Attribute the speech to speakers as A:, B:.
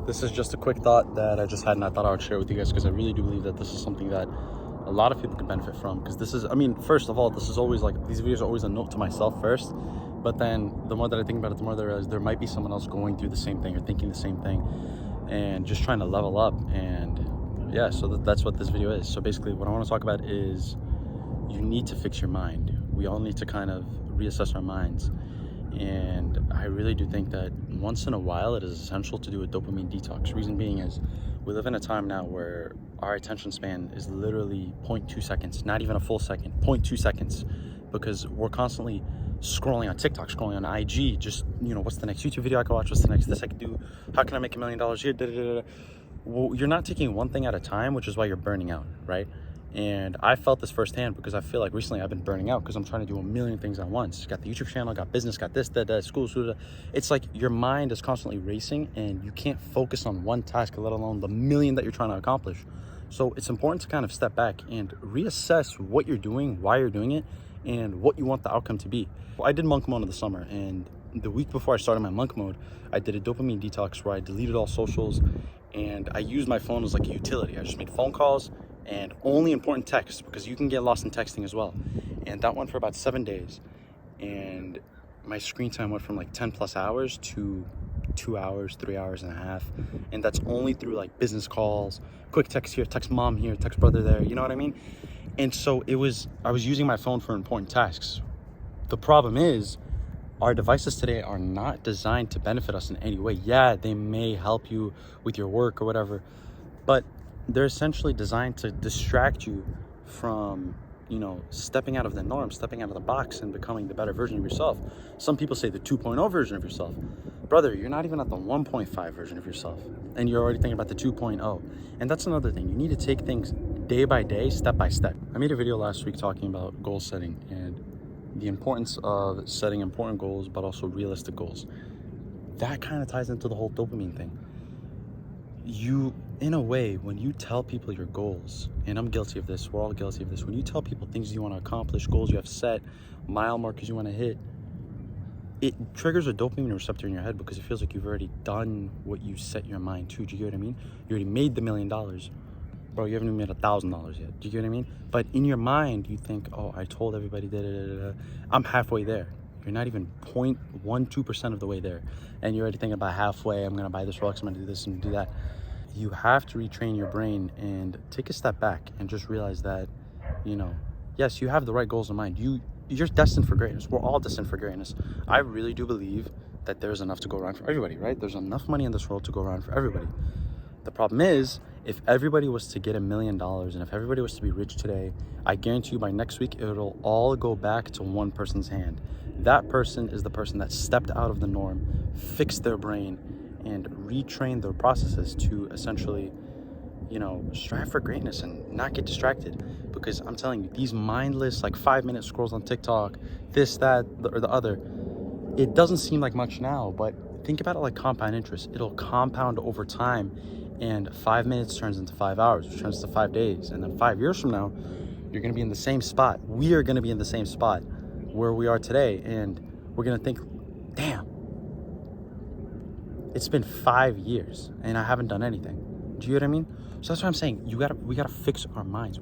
A: This is just a quick thought that I just had, and I thought I would share with you guys because I really do believe that this is something that a lot of people can benefit from. Because this is, I mean, first of all, this is always like, these videos are always a note to myself first, but then the more that I think about it, the more that I realize there might be someone else going through the same thing or thinking the same thing and just trying to level up. And yeah, so that's what this video is. So basically what I want to talk about is you need to fix your mind. We all need to kind of reassess our minds. And I really do think that once in a while it is essential to do a dopamine detox. Reason being is we live in a time now where our attention span is literally 0.2 seconds, not even a full second, 0.2 seconds, because we're constantly scrolling on TikTok, scrolling on IG, just, you know, what's the next YouTube video I can watch, what's the next this I can do, how can I make $1 million here, da, da, da, da. Well, you're not taking one thing at a time, which is why you're burning out, right? And I felt this firsthand because I feel like recently I've been burning out because I'm trying to do a million things at once. Got the YouTube channel, got business, got this, that, school. It's like your mind is constantly racing and you can't focus on one task, let alone the million that you're trying to accomplish. So it's important to kind of step back and reassess what you're doing, why you're doing it, and what you want the outcome to be. Well, I did monk mode in the summer, and the week before I started my monk mode, I did a dopamine detox where I deleted all socials and I used my phone as like a utility. I just made phone calls and only important texts, because you can get lost in texting as well. And that went for about 7 days. And my screen time went from like 10 plus hours to 2 hours, 3 hours and a half. And that's only through like business calls, quick text here, text mom here, text brother there, you know what I mean? And so I was using my phone for important tasks. The problem is our devices today are not designed to benefit us in any way. Yeah, they may help you with your work or whatever, but they're essentially designed to distract you from, you know, stepping out of the norm, stepping out of the box and becoming the better version of yourself. Some people say the 2.0 version of yourself. Brother, you're not even at the 1.5 version of yourself, and you're already thinking about the 2.0. And that's another thing. You need to take things day by day, step by step. I made a video last week talking about goal setting and the importance of setting important goals, but also realistic goals. That kind of ties into the whole dopamine thing. You, in a way, when you tell people your goals, and I'm guilty of this, we're all guilty of this, when you tell people things you want to accomplish, goals you have set, mile markers you want to hit, it triggers a dopamine receptor in your head because it feels like you've already done what you set your mind to. Do you get what I mean? You already made the $1 million. Bro, you haven't even made $1,000 yet. Do you get what I mean? But in your mind, you think, oh, I told everybody, I'm halfway there. You're not even 0.12% of the way there. And you're already thinking about halfway, I'm going to buy this Rolex, I'm going to do this and do that. You have to retrain your brain and take a step back and just realize that, you know, yes, you have the right goals in mind. You're destined for greatness. We're all destined for greatness. I really do believe that there's enough to go around for everybody, right? There's enough money in this world to go around for everybody. The problem is, if everybody was to get $1 million and if everybody was to be rich today, I guarantee you by next week, it'll all go back to one person's hand. That person is the person that stepped out of the norm, fixed their brain, and retrained their processes to essentially, you know, strive for greatness and not get distracted. Because I'm telling you, these mindless, like 5-minute scrolls on TikTok, this, that, or the other, it doesn't seem like much now, but think about it like compound interest. It'll compound over time, and 5 minutes turns into 5 hours, which turns to 5 days. And then 5 years from now, you're going to be in the same spot. We are going to be in the same spot where we are today. And we're going to think, damn, it's been 5 years and I haven't done anything. Do you get what I mean? So that's what I'm saying. We gotta fix our minds.